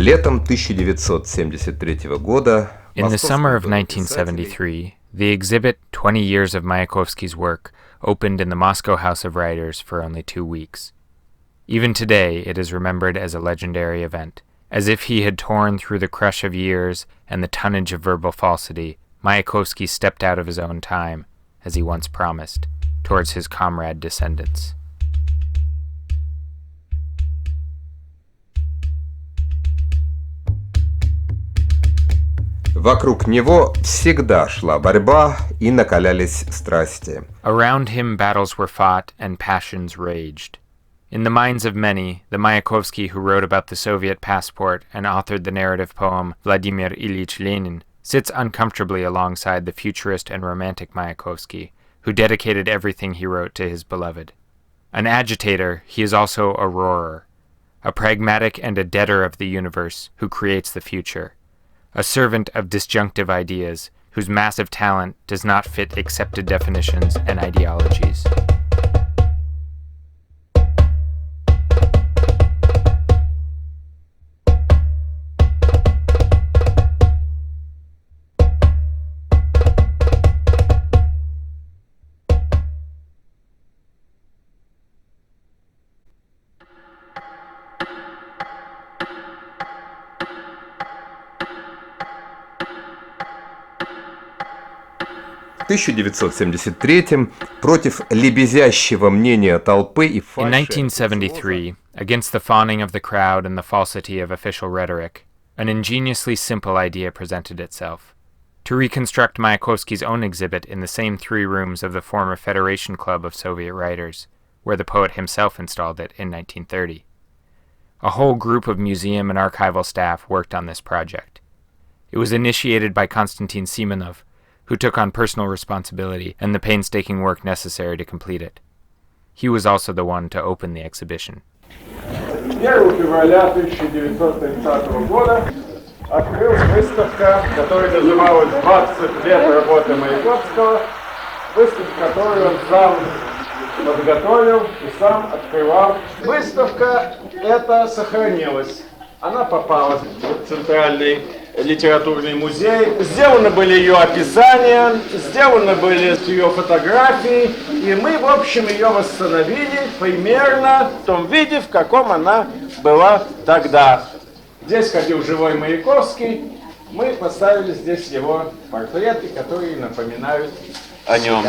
Летом 1973 года In the summer of 1973, the exhibit 20 Years of Mayakovsky's Work opened in the Moscow House of Writers for only 2 weeks. Even today, it is remembered as a legendary event. As if he had torn through the crush of years and the tonnage of verbal falsity, Mayakovsky stepped out of his own time, as he once promised, towards his comrade descendants. Вокруг него всегда шла борьба и накалялись страсти. Around him battles were fought and passions raged. In the minds of many, the Mayakovsky who wrote about the Soviet passport and authored the narrative poem Vladimir Ilyich Lenin sits uncomfortably alongside the futurist and romantic Mayakovsky, who dedicated everything he wrote to his beloved. An agitator, he is also a roarer, a pragmatic and a debtor of the universe who creates the future, a servant of disjunctive ideas whose massive talent does not fit accepted definitions and ideologies. В 1973 против лебезящего мнения толпы и фальши... In 1973, against the fawning of the crowd and the falsity of official rhetoric, an ingeniously simple idea presented itself: to reconstruct Mayakovsky's own exhibit in the same 3 rooms of the former Federation Club of Soviet Writers, where the poet himself installed it in 1930. A whole group of museum and archival staff worked on this project. It was initiated by Konstantin Simonov, who took on personal responsibility and the painstaking work necessary to complete it. He was also the one to open the exhibition. 1 февраля 1930 года открылась выставка, которая называлась «20 лет работы Маяковского», выставка, которую он сам подготовил и сам открывал. Выставка эта сохранилась. Она попала в Центральный литературный музей. Сделаны были ее описания, сделаны были ее фотографии, и мы, в общем, ее восстановили примерно в том виде, в каком она была тогда. Здесь ходил живой Маяковский, мы поставили здесь его портреты, которые напоминают о нем.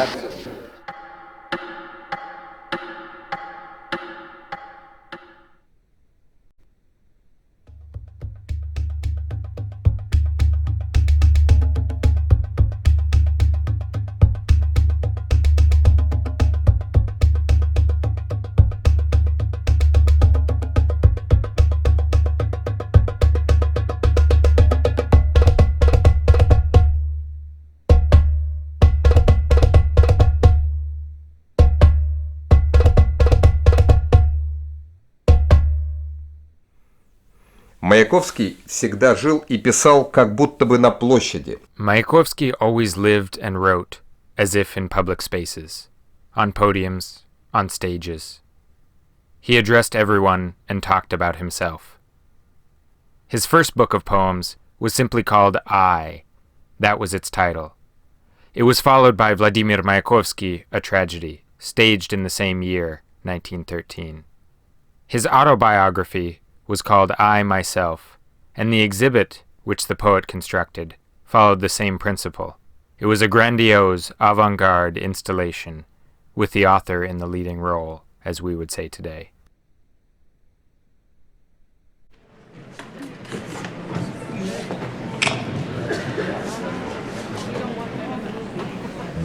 Маяковский всегда жил и писал как будто бы на площади. Mayakovsky always lived and wrote as if in public spaces, on podiums, on stages. He addressed everyone and talked about himself. His first book of poems was simply called I. That was its title. It was followed by Vladimir Mayakovsky, a tragedy, staged in the same year, 1913. His autobiography was called I Myself, and the exhibit, which the poet constructed, followed the same principle. It was a grandiose, avant-garde installation, with the author in the leading role, as we would say today.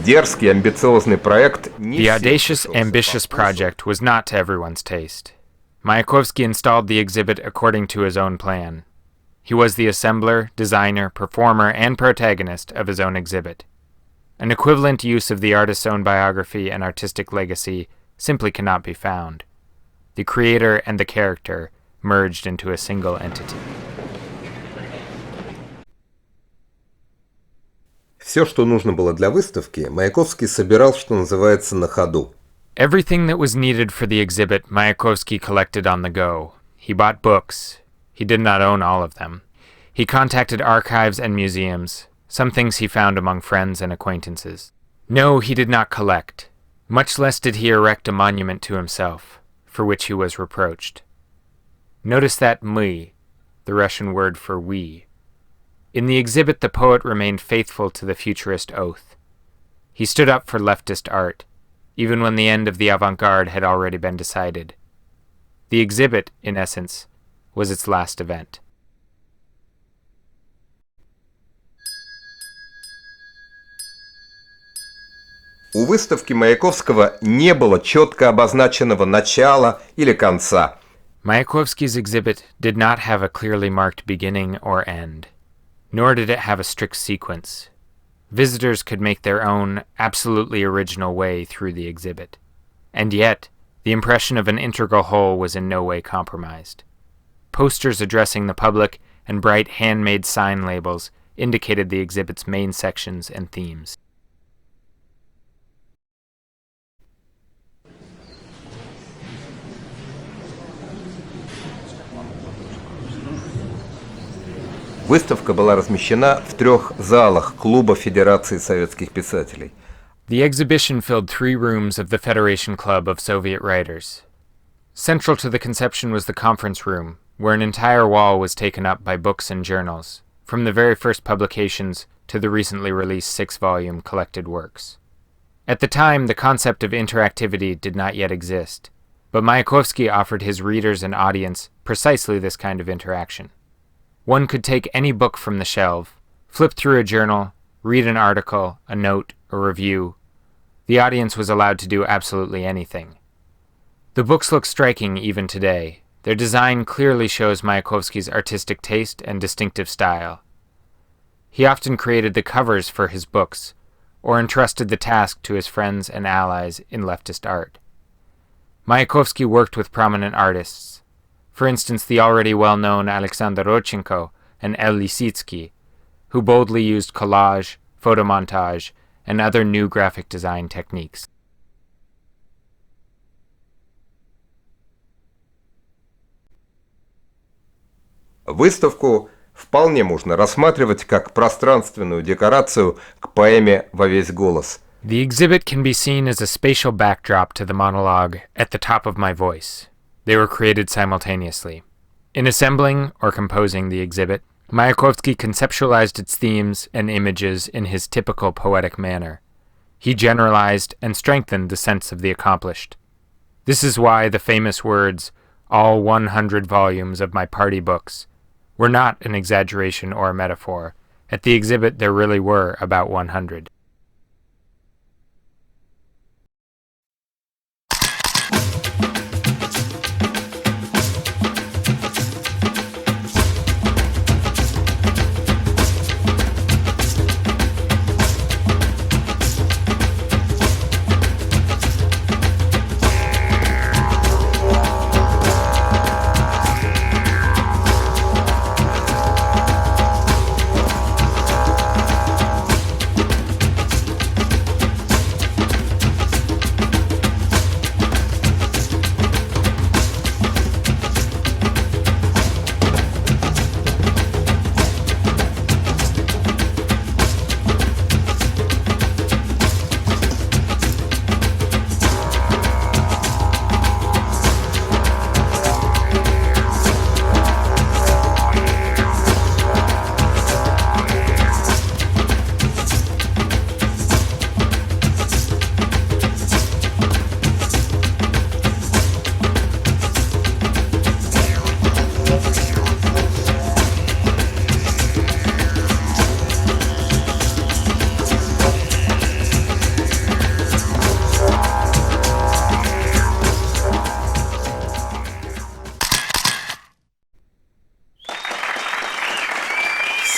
Дерзкий, амбициозный проект не The audacious, ambitious project was not to everyone's taste. Mayakovsky installed the exhibit according to his own plan. He was the assembler, designer, performer, and protagonist of his own exhibit. An equivalent use of the artist's own biography and artistic legacy simply cannot be found. The creator and the character merged into a single entity. Все, что нужно было для выставки, Маяковский собирал, что называется, на ходу. Everything that was needed for the exhibit, Mayakovsky collected on the go. He bought books. He did not own all of them. He contacted archives and museums. Some things he found among friends and acquaintances. No, he did not collect. Much less did he erect a monument to himself, for which he was reproached. Notice that my, the Russian word for we. In the exhibit, the poet remained faithful to the futurist oath. He stood up for leftist art, even when the end of the avant-garde had already been decided. The exhibit, in essence, was its last event. У выставки Маяковского не было четко обозначенного начала или конца. Mayakovsky's exhibit did not have a clearly marked beginning or end, nor did it have a strict sequence. Visitors could make their own, absolutely original way through the exhibit. And yet, the impression of an integral whole was in no way compromised. Posters addressing the public and bright handmade sign labels indicated the exhibit's main sections and themes. Выставка была размещена в 3 залах Клуба Федерации советских писателей. The exhibition filled 3 rooms of the Federation Club of Soviet Writers. Central to the conception was the conference room, where an entire wall was taken up by books and journals, from the very first publications to the recently released 6-volume collected works. At the time, the concept of interactivity did not yet exist, but Mayakovsky offered his readers and audience precisely this kind of interaction. One could take any book from the shelf, flip through a journal, read an article, a note, a review. The audience was allowed to do absolutely anything. The books look striking even today. Their design clearly shows Mayakovsky's artistic taste and distinctive style. He often created the covers for his books, or entrusted the task to his friends and allies in leftist art. Mayakovsky worked with prominent artists. For instance, the already well-known Alexander Rodchenko and L. Lisitsky, who boldly used collage, photomontage, and other new graphic design techniques. Выставку вполне можно рассматривать как пространственную декорацию к поэме «Во весь голос». The exhibit can be seen as a spatial backdrop to the monologue At the Top of My Voice. They were created simultaneously. In assembling or composing the exhibit, Mayakovsky conceptualized its themes and images in his typical poetic manner. He generalized and strengthened the sense of the accomplished. This is why the famous words, all 100 volumes of my party books, were not an exaggeration or a metaphor. At the exhibit there really were about 100.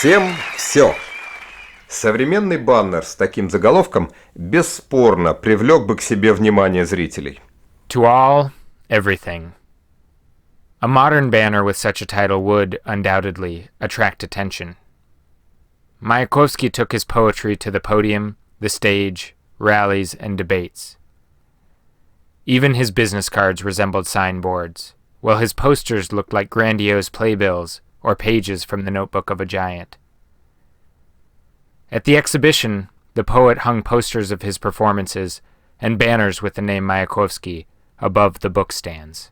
Всем все. Современный баннер с таким заголовком бесспорно привлек бы к себе внимание зрителей. To all, everything. A modern banner with such a title would, undoubtedly, attract attention. Mayakovsky took his poetry to the podium, the stage, rallies, and debates. Even his business cards resembled signboards. while his posters looked like grandiose playbills or pages from the notebook of a giant. At the exhibition, the poet hung posters of his performances and banners with the name Mayakovsky above the book stands.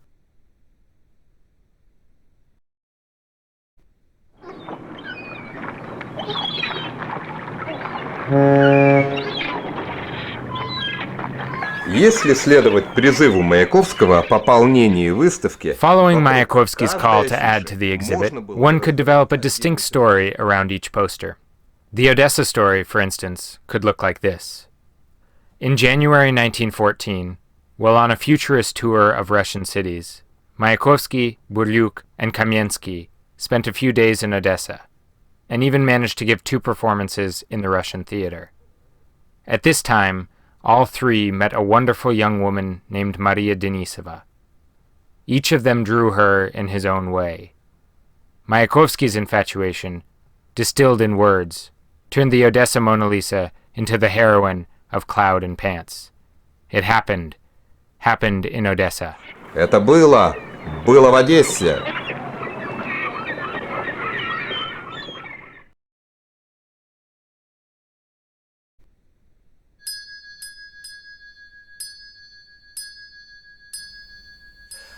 Если следовать призыву Маяковского о пополнении выставки, Following Mayakovsky's call to add to the exhibit, one could develop a distinct story around each poster. The Odessa story, for instance, could look like this. In January 1914, while on a futurist tour of Russian cities, Mayakovsky, Burlyuk, and Kamensky spent a few days in Odessa, and even managed to give 2 performances in the Russian theater. At this time, all 3 met a wonderful young woman named Maria Denisova. Each of them drew her in his own way. Mayakovsky's infatuation, distilled in words, turned the Odessa Mona Lisa into the heroine of Cloud and Pants. It happened in Odessa. Это было в Одессе.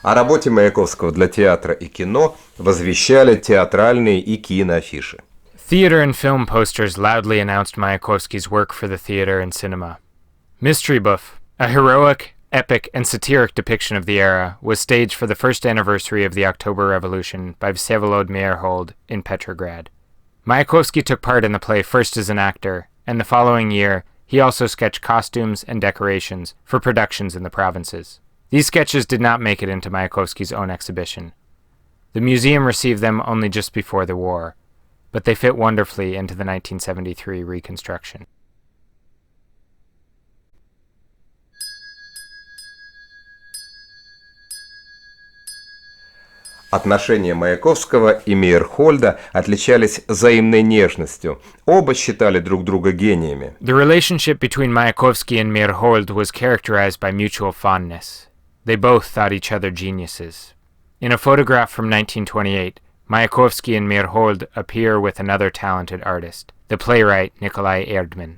О работе Маяковского для театра и кино возвещали театральные и киноафиши. Theater and film posters loudly announced Mayakovsky's work for the theater and cinema. Mystery Buff, a heroic, epic, and satiric depiction of the era, was staged for the first anniversary of the October Revolution by Vsevolod Meyerhold in Petrograd. Mayakovsky took part in the play first as an actor, and the following year he also sketched costumes and decorations for productions in the provinces. These sketches did not make it into Mayakovsky's own exhibition. The museum received them only just before the war, but they fit wonderfully into the 1973 reconstruction. Отношения Маяковского и Мейерхольда отличались взаимной нежностью. Оба считали друг друга гениями. The relationship between Mayakovsky and Meyerhold was characterized by mutual fondness. They both thought each other geniuses. In a photograph from 1928, Mayakovsky and Meyerhold appear with another talented artist, the playwright Nikolai Erdmann.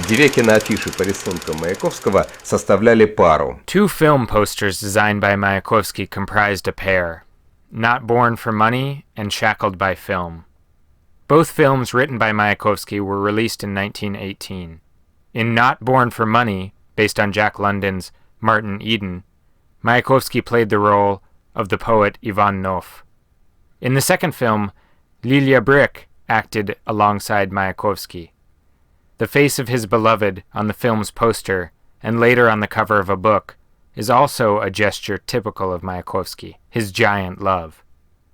Две киноафиши по рисункам Маяковского составляли пару. 2 film posters designed by Mayakovsky comprised a pair, Not Born for Money and Shackled by Film. Both films written by Mayakovsky were released in 1918. In Not Born for Money, based on Jack London's Martin Eden, Mayakovsky played the role of the poet Ivan Nov. In the second film, Lilia Brick acted alongside Mayakovsky. The face of his beloved on the film's poster, and later on the cover of a book, is also a gesture typical of Mayakovsky, his giant love.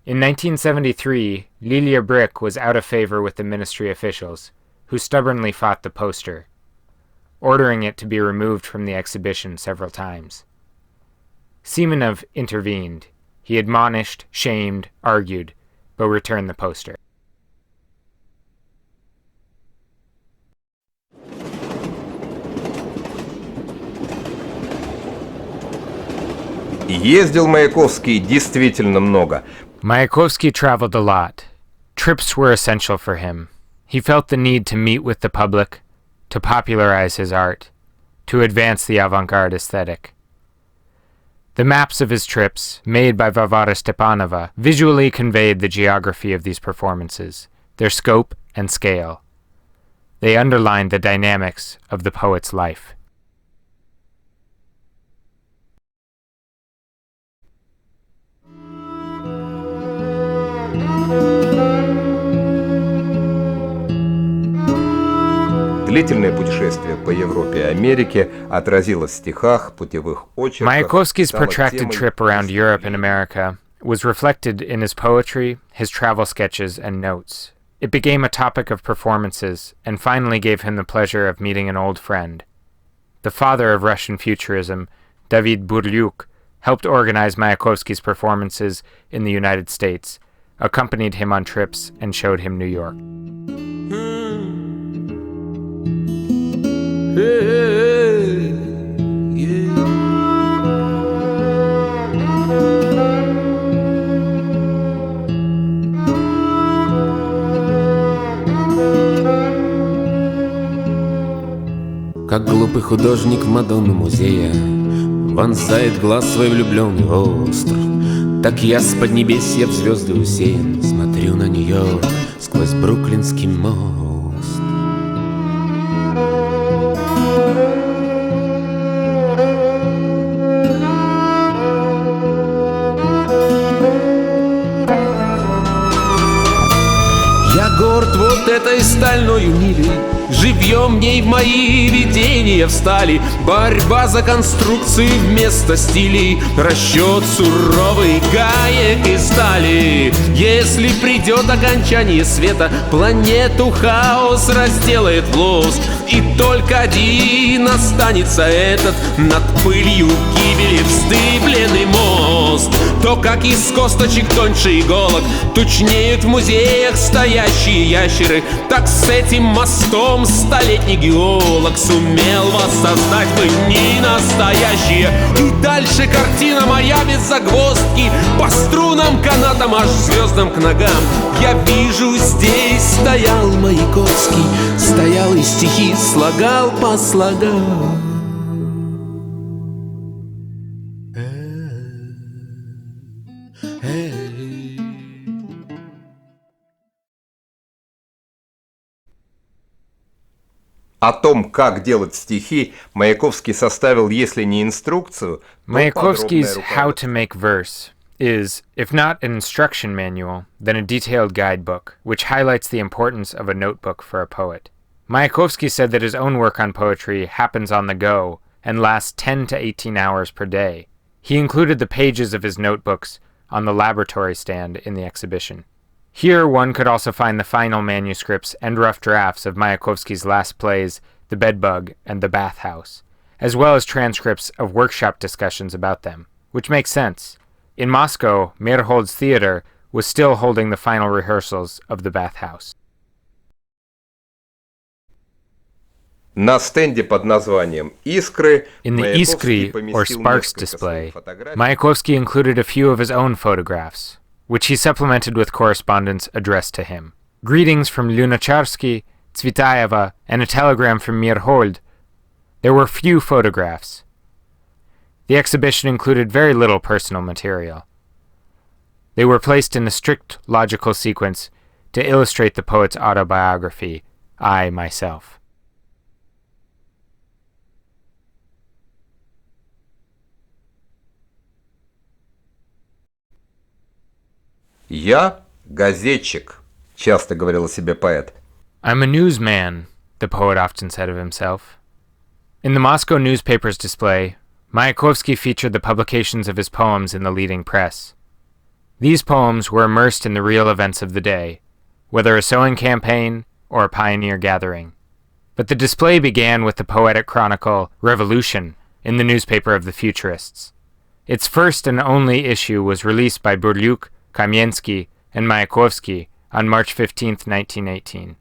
In 1973, Lilia Brick was out of favor with the ministry officials, who stubbornly fought the poster, ordering it to be removed from the exhibition several times. Simonov intervened. He admonished, shamed, argued, but returned the poster. Ездил Маяковский действительно много. Mayakovsky traveled a lot. Trips were essential for him. He felt the need to meet with the public, to popularize his art, to advance the avant-garde aesthetic. The maps of his trips, made by Varvara Stepanova, visually conveyed the geography of these performances, their scope and scale. They underlined the dynamics of the poet's life. Длительное путешествие по Европе и Америке отразилось в стихах, путевых очерках. Mayakovsky's protracted trip around Europe and America was reflected in his poetry, his travel sketches, and notes. It became a topic of performances, and finally gave him the pleasure of meeting an old friend. The father of Russian futurism, David Burlyuk, helped organize Mayakovsky's performances in the United States, accompanied him on trips and showed him New York. Как глупый художник в Мадонну музея вонзает глаз свой влюбленный остров, так я с поднебесья в звезды усеян смотрю на Нью-Йорк сквозь Бруклинский мост. Я горд вот этой стальною Нивой, живьем в ней в мои видения встали. Борьба за конструкции вместо стилей, расчет суровый гаек и стали. Если придет окончание света, планету хаос разделает в лоск, и только один останется этот над пылью гибели вздыбленный мост. То, как из косточек тоньше иголок тучнеют в музеях стоящие ящеры, так с этим мостом столетний геолог сумел воссоздать бы не настоящие. И дальше картина моя без загвоздки, по струнам, канатам, аж звездам к ногам. Я вижу, здесь стоял Маяковский, стоял и стихи слагал по слогам. О том, как делать стихи, Маяковский составил, если не инструкцию, то Mayakovsky's подробное How to Make Verse is, if not an instruction manual, then a detailed guidebook, which highlights the importance of a notebook for a poet. Mayakovsky said that his own work on poetry happens on the go and lasts 10 to 18 hours per day. He included the pages of his notebooks on the laboratory stand in the exhibition. Here one could also find the final manuscripts and rough drafts of Mayakovsky's last plays, The Bedbug and The Bathhouse, as well as transcripts of workshop discussions about them, which makes sense. In Moscow, Meyerhold's theater was still holding the final rehearsals of The Bathhouse. На стенде под названием «Искры» In the Маяковский Iskry, or поместил Sparks несколько display, своих фотографий. Mayakovsky included a few of his own photographs, which he supplemented with correspondence addressed to him. Greetings from Lunacharsky, Tsvetaeva, and a telegram from Meyerhold. There were few photographs. The exhibition included very little personal material. They were placed in a strict logical sequence to illustrate the poet's autobiography, I, Myself. «Я газетчик», — часто говорил о себе поэт. I'm a newsman, the poet often said of himself. In the Moscow newspaper's display, Mayakovsky featured the publications of his poems in the leading press. These poems were immersed in the real events of the day, whether a sowing campaign or a pioneer gathering. But the display began with the poetic chronicle Revolution in the newspaper of the Futurists. Its first and only issue was released by Burlyuk, Kamensky, and Mayakovsky on March 15, 1918.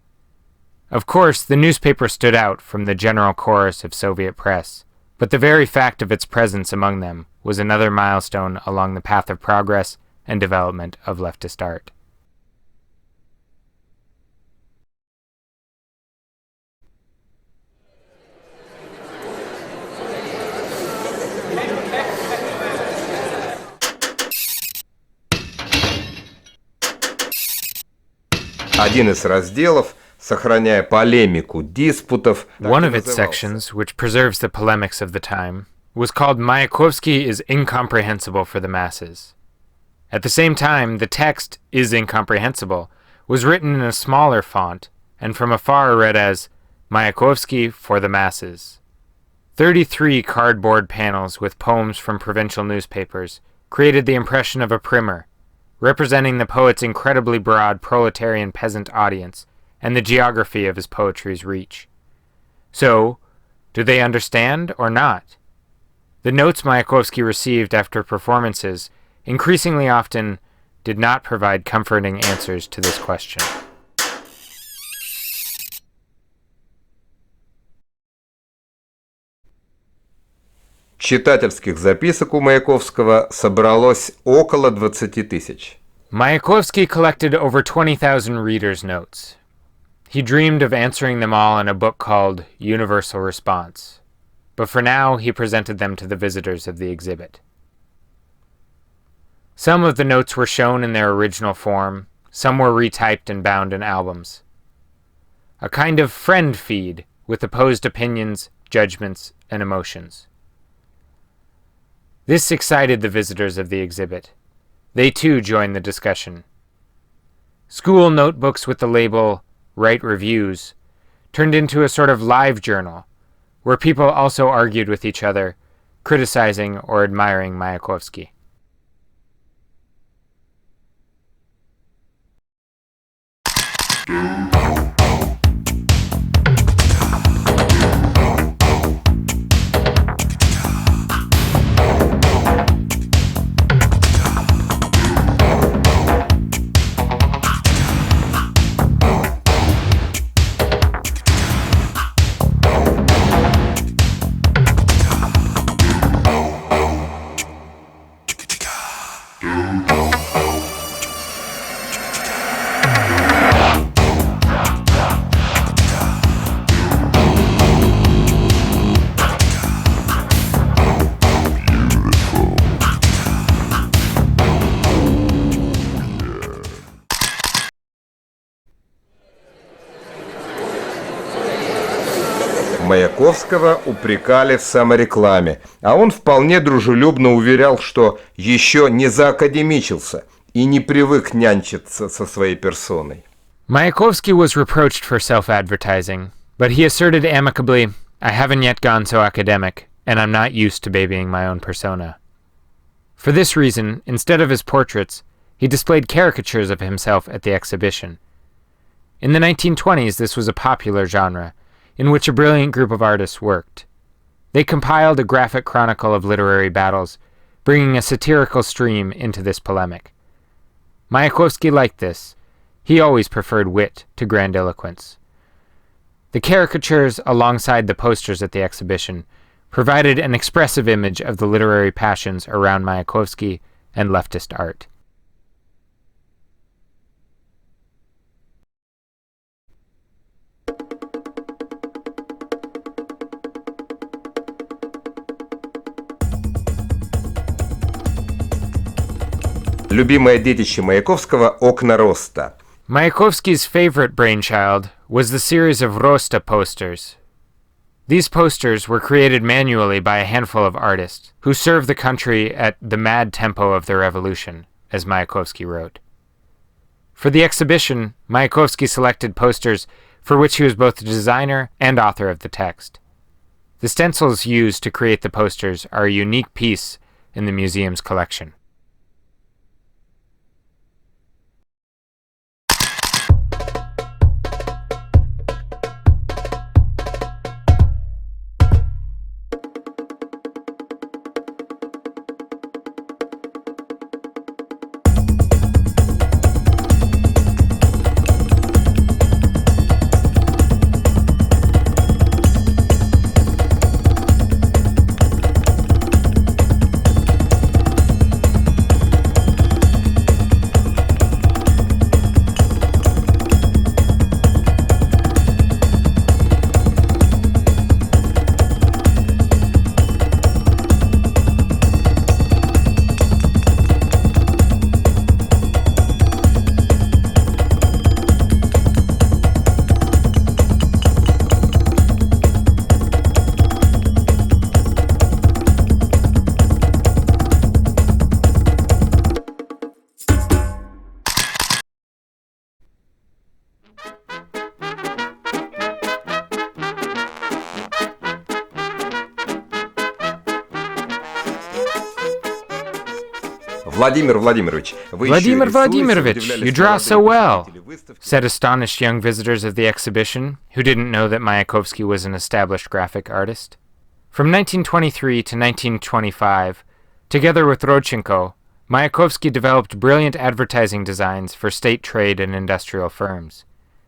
Of course, the newspaper stood out from the general chorus of Soviet press, but the very fact of its presence among them was another milestone along the path of progress and development of leftist art. Один из разделов, сохраняя полемику диспутов, One of its sections, which preserves the polemics of the time, was called Mayakovsky is Incomprehensible for the Masses. At the same time, the text is incomprehensible was written in a smaller font and from afar read as Mayakovsky for the Masses. 33 cardboard panels with poems from provincial newspapers created the impression of a primer, representing the poet's incredibly broad proletarian peasant audience and the geography of his poetry's reach. So, do they understand or not? The notes Mayakovsky received after performances increasingly often did not provide comforting answers to this question. Читательских записок у Маяковского собралось около 20 тысяч. Mayakovsky collected over 20,000 readers' notes. He dreamed of answering them all in a book called Universal Response, but for now he presented them to the visitors of the exhibit. Some of the notes were shown in their original form, some were retyped and bound in albums. A kind of friend feed with opposed opinions, judgments, and emotions. This excited the visitors of the exhibit. They too joined the discussion. School notebooks with the label Write Reviews turned into a sort of live journal, where people also argued with each other, criticizing or admiring Mayakovsky. Маяковского упрекали в саморекламе, а он вполне дружелюбно уверял, что еще не заакадемичился и не привык нянчиться со своей персоной. Mayakovsky was reproached for self-advertising, but he asserted amicably, "I haven't yet gone so academic, and I'm not used to babying my own persona." For this reason, instead of his portraits, he displayed caricatures of himself at the exhibition. In the 1920s, this was a popular genre, in which a brilliant group of artists worked. They compiled a graphic chronicle of literary battles, bringing a satirical stream into this polemic. Mayakovsky liked this. He always preferred wit to grandiloquence. The caricatures alongside the posters at the exhibition provided an expressive image of the literary passions around Mayakovsky and leftist art. Любимое детище Маяковского – «Окна роста». Mayakovsky's favorite brainchild was the series of Rosta posters. These posters were created manually by a handful of artists who served the country at the mad tempo of the revolution, as Mayakovsky wrote. For the exhibition, Mayakovsky selected posters for which he was both the designer and author of the text. The stencils used to create the posters are a unique piece in the museum's collection. Владимир Владимирович, Vladimir Vladimirovich, you draw so well, said astonished young visitors of the exhibition, who didn't know that Mayakovsky was an established graphic artist. From 1923 to 1925, together with Rodchenko, Mayakovsky developed brilliant advertising designs for state trade and industrial firms.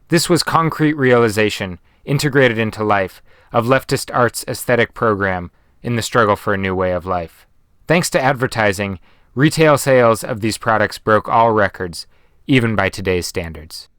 This was concrete realization, integrated into life, of leftist art's aesthetic program in the struggle for a new way of life. Thanks to advertising, retail sales of these products broke all records, even by today's standards.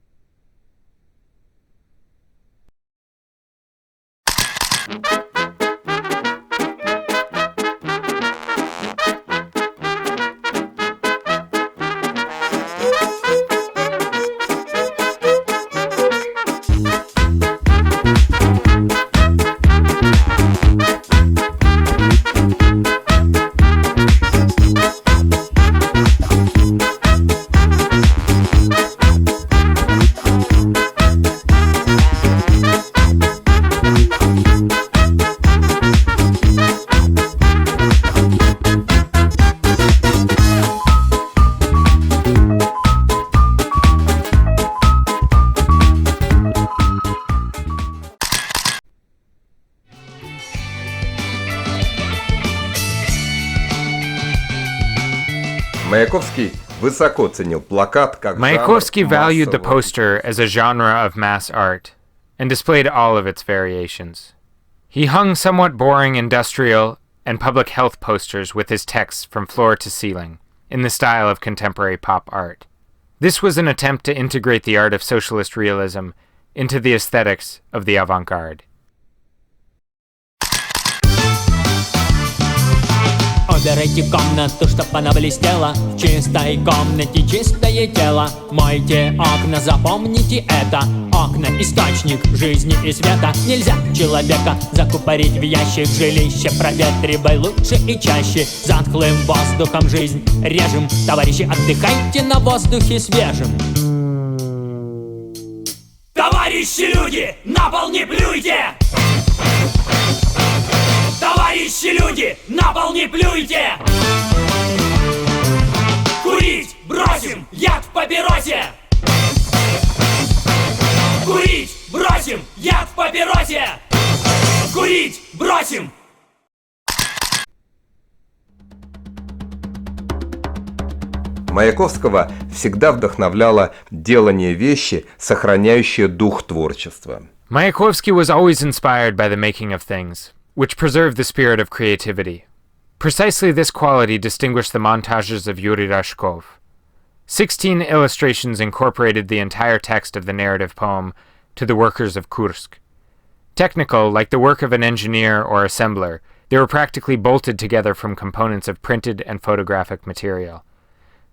Маяковский высоко ценил плакат как Mayakovsky жанр valued the массового poster as a genre of mass art and displayed all of its variations. He hung somewhat boring industrial and public health posters with his texts from floor to ceiling, in the style of contemporary pop art. This was an attempt to integrate the art of socialist realism into the aesthetics of the avant-garde. Уберите комнату, чтоб она блестела. В чистой комнате чистое тело. Мойте окна, запомните это. Окна — источник жизни и света. Нельзя человека закупорить в ящик. Жилище проветривай лучше и чаще. Затхлым воздухом жизнь режем. Товарищи, отдыхайте на воздухе свежем. Товарищи люди, на пол не плюйте! Товарищи люди, на пол не плюйте! Курить бросим, яд в папиросе! Курить бросим, яд в папиросе! Курить бросим! Маяковского всегда вдохновляло делание вещи, сохраняющее дух творчества. Mayakovsky was always inspired by the making of things, which preserve the spirit of creativity. Precisely this quality distinguished the montages of Yuri Rashkov. 16 illustrations incorporated the entire text of the narrative poem to the workers of Kursk. Technical, like the work of an engineer or assembler, they were practically bolted together from components of printed and photographic material.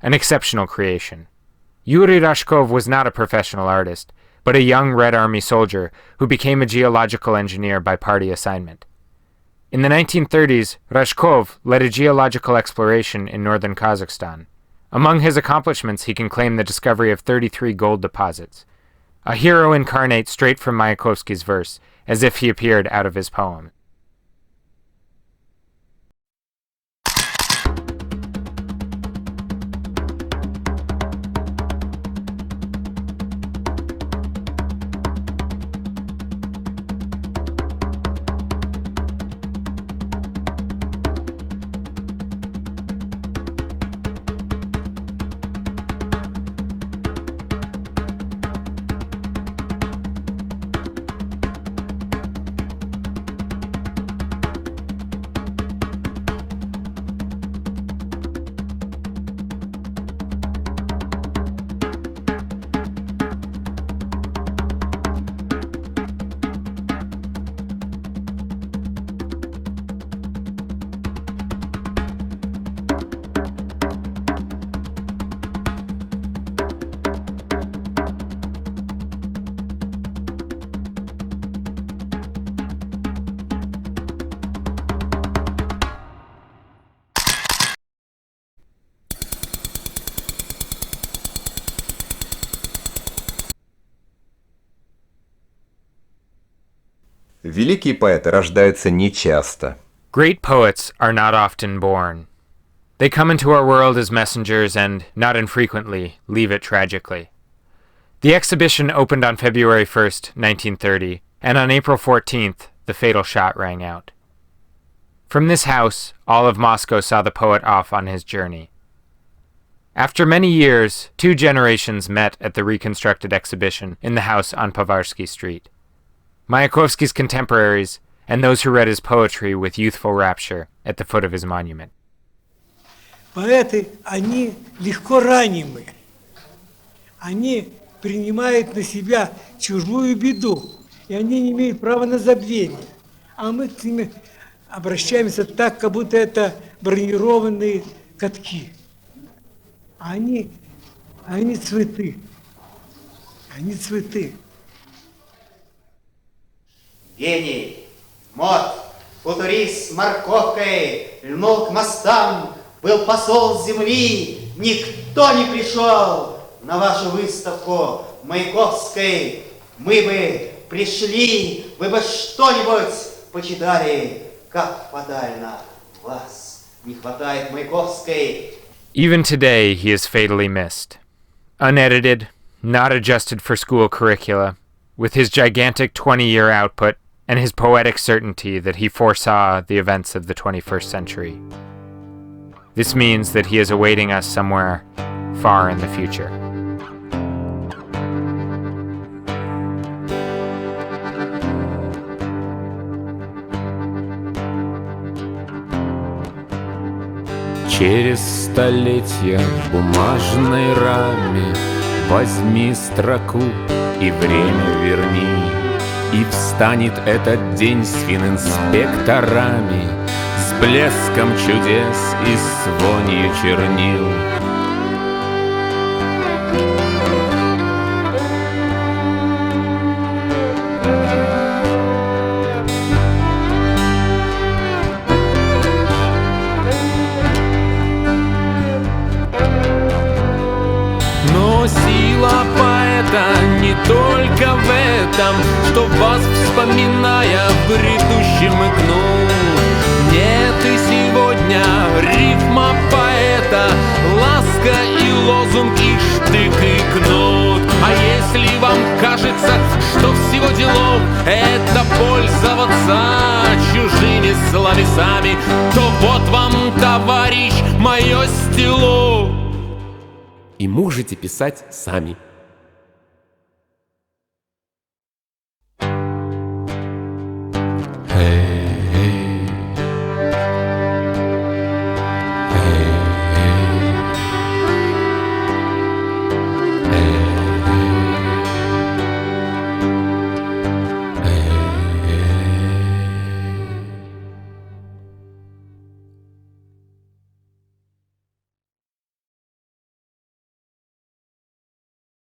An exceptional creation. Yuri Rashkov was not a professional artist, but a young Red Army soldier who became a geological engineer by party assignment. In the 1930s, Rashkov led a geological exploration in northern Kazakhstan. Among his accomplishments, he can claim the discovery of 33 gold deposits, a hero incarnate straight from Mayakovsky's verse, as if he appeared out of his poem. Великие поэты рождаются нечасто. Great poets are not often born. They come into our world as messengers and, not infrequently, leave it tragically. The exhibition opened on February 1st, 1930, and on April 14th, the fatal shot rang out. From this house, all of Moscow saw the poet off on his journey. After many years, two generations met at the reconstructed exhibition in the house on Povarsky Street. Mayakovsky's contemporaries and those who read his poetry with youthful rapture at the foot of his monument. Поэты, они легко ранимы. Они принимают на себя чужую беду, и они не имеют права на забвение. А мы к ним обращаемся так, как будто это бронированные катки. Они цветы. Они цветы. Гений, мод, футурист с морковкой льнул к мостам, был посол с земли, никто не пришел на вашу выставку Маяковской. Мы бы пришли, вы бы что-нибудь почитали, как фатально вас не хватает Маяковской. Even today, he is fatally missed. Unedited, not adjusted for school curricula, with his gigantic 20-year output and his poetic certainty that he foresaw the events of the 21st century. This means that he is awaiting us somewhere far in the future. Через столетия в бумажной раме возьми строку и время верни, и встанет этот день с фининспекторами, с блеском чудес и с вонью чернил. Но сила поэта не только в этом, что вас, вспоминая, в грядущем икнул. Нет, и сегодня рифма поэта, ласка и лозунг, и штык, и кнут. А если вам кажется, что всего делов это пользоваться чужими словесами, то вот вам, товарищ, мое стело. И можете писать сами.